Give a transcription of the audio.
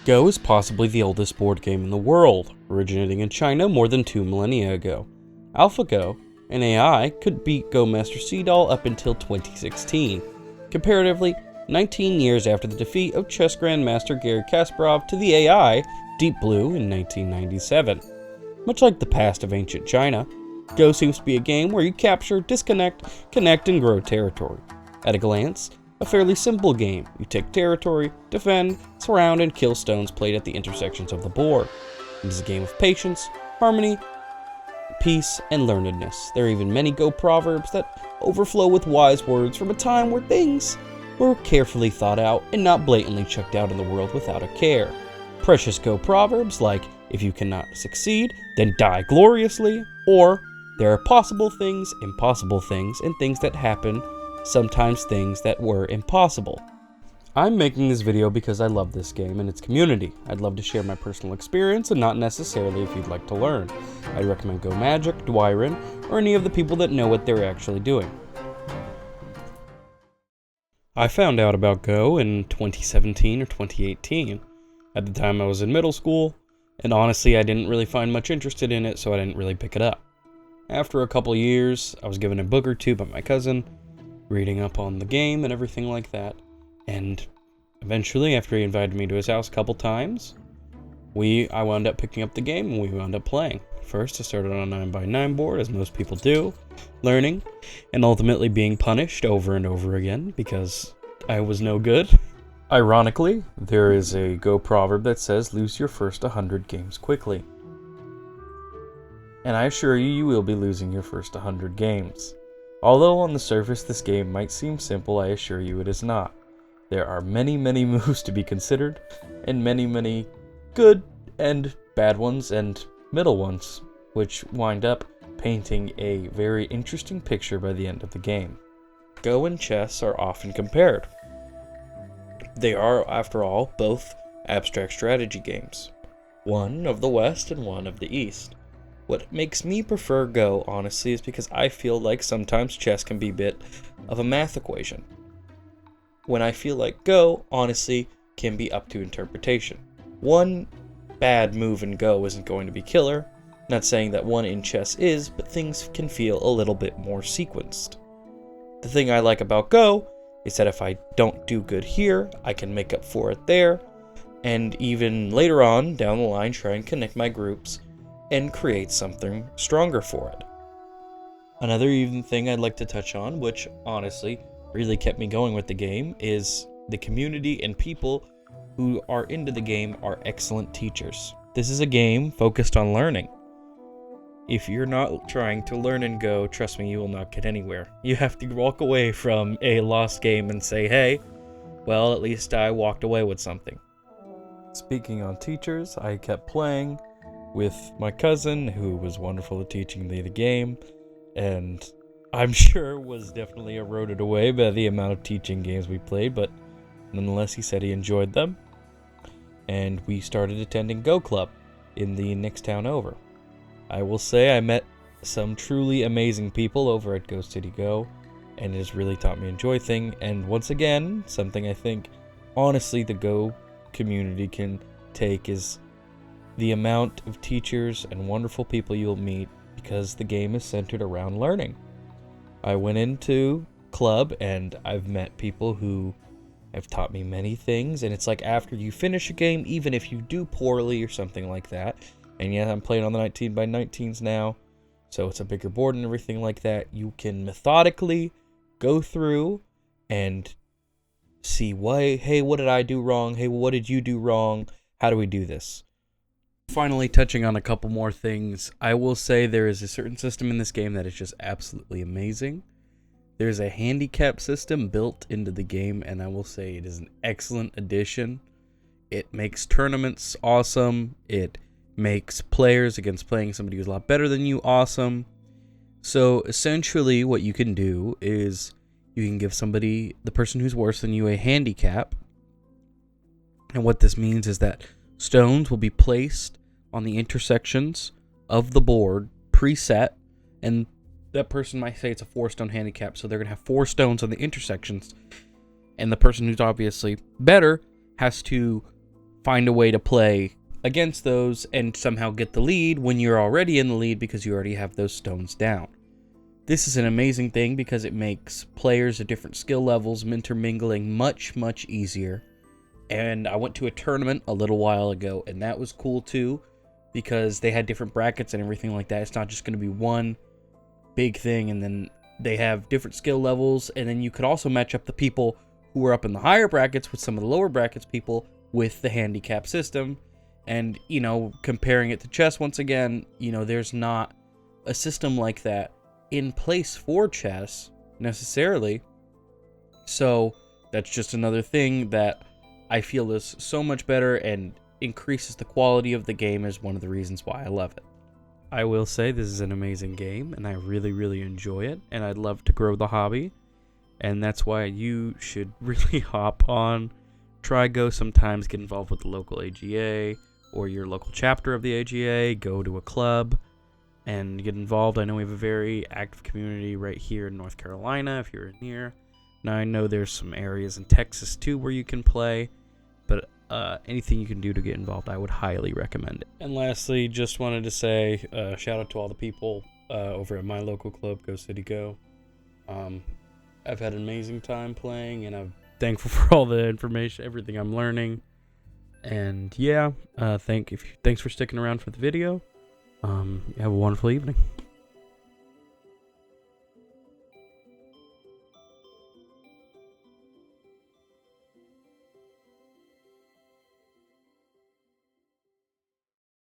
Go is possibly the oldest board game in the world, originating in China more than 2 millennia ago. AlphaGo, an AI, could beat Go Master Seedall up until 2016, comparatively 19 years after the defeat of chess grandmaster Garry Kasparov to the AI Deep Blue in 1997. Much like the past of ancient China, Go seems to be a game where you capture, disconnect, connect, and grow territory. At a glance, a fairly simple game. You take territory, defend, surround, and kill stones played at the intersections of the board. It is a game of patience, harmony, peace, and learnedness. There are even many Go proverbs that overflow with wise words from a time where things were carefully thought out and not blatantly chucked out in the world without a care. Precious Go proverbs like, if you cannot succeed, then die gloriously, or there are possible things, impossible things, and things that happen, sometimes things that were impossible. I'm making this video because I love this game and its community. I'd love to share my personal experience and not necessarily if you'd like to learn. I'd recommend Go Magic, Dwyron, or any of the people that know what they're actually doing. I found out about Go in 2017 or 2018. At the time I was in middle school, and honestly I didn't really find much interested in it, so I didn't really pick it up. After a couple years, I was given a book or two by my cousin, reading up on the game and everything like that, and eventually, after he invited me to his house a couple times, I wound up picking up the game and we wound up playing. First, I started on a 9x9 board, as most people do, learning, and ultimately being punished over and over again because I was no good. Ironically, there is a Go proverb that says, lose your first 100 games quickly. And I assure you, you will be losing your first 100 games. Although on the surface this game might seem simple, I assure you it is not. There are many moves to be considered, and many good and bad ones and middle ones, which wind up painting a very interesting picture by the end of the game. Go and chess are often compared. They are, after all, both abstract strategy games, one of the West and one of the East. What makes me prefer Go, honestly, is because I feel like sometimes chess can be a bit of a math equation, when I feel like Go, honestly, can be up to interpretation. One bad move in Go isn't going to be killer, not saying that one in chess is, but things can feel a little bit more sequenced. The thing I like about Go is that if I don't do good here, I can make up for it there, and even later on, down the line, try and connect my groups and create something stronger for it. Another even thing I'd like to touch on, which honestly really kept me going with the game, is the community and people who are into the game are excellent teachers. This is a game focused on learning. If you're not trying to learn and Go, trust me, you will not get anywhere. You have to walk away from a lost game and say, hey, well, at least I walked away with something. Speaking on teachers, I kept playing with my cousin, who was wonderful at teaching me the game, and I'm sure was definitely eroded away by the amount of teaching games we played, but nonetheless he said he enjoyed them, and we started attending Go Club in the next town over. I will say I met some truly amazing people over at Go City Go, and it has really taught me to enjoy things, and once again, something I think honestly the Go community can take is the amount of teachers and wonderful people you'll meet, because the game is centered around learning. I went into club and I've met people who have taught me many things, and it's like after you finish a game, even if you do poorly or something like that, and yeah, I'm playing on the 19x19s now, so it's a bigger board and everything like that, you can methodically go through and see, hey, what did I do wrong? Hey, what did you do wrong? How do we do this? Finally, touching on a couple more things, I will say there is a certain system in this game that is just absolutely amazing. There's a handicap system built into the game, and I will say it is an excellent addition. It makes tournaments awesome. It makes players against playing somebody who's a lot better than you awesome. So essentially what you can do is you can give somebody, the person who's worse than you, a handicap. And what this means is that stones will be placed on the intersections of the board, preset, and that person might say it's a 4-stone handicap, so they're going to have 4 stones on the intersections, and the person who's obviously better has to find a way to play against those and somehow get the lead when you're already in the lead because you already have those stones down. This is an amazing thing because it makes players of different skill levels intermingling much, much easier. And I went to a tournament a little while ago, and that was cool too, because they had different brackets and everything like that. It's not just going to be one big thing, and then they have different skill levels, and then you could also match up the people who are up in the higher brackets with some of the lower brackets people with the handicap system. And, you know, comparing it to chess once again, you know, there's not a system like that in place for chess necessarily. So that's just another thing that I feel is so much better and increases the quality of the game, is one of the reasons why I love it. I will say this is an amazing game, and I really, really enjoy it, and I'd love to grow the hobby, and that's why you should really hop on, try go sometimes, get involved with the local AGA, or your local chapter of the AGA, go to a club, and get involved. I know we have a very active community right here in North Carolina, if you're near. Now, I know there's some areas in Texas, too, where you can play, but anything you can do to get involved, I would highly recommend it. And lastly, just wanted to say, shout out to all the people over at my local club, Go City Go. I've had an amazing time playing, and I'm thankful for all the information, everything I'm learning. And yeah, thanks for sticking around for the video. Have a wonderful evening.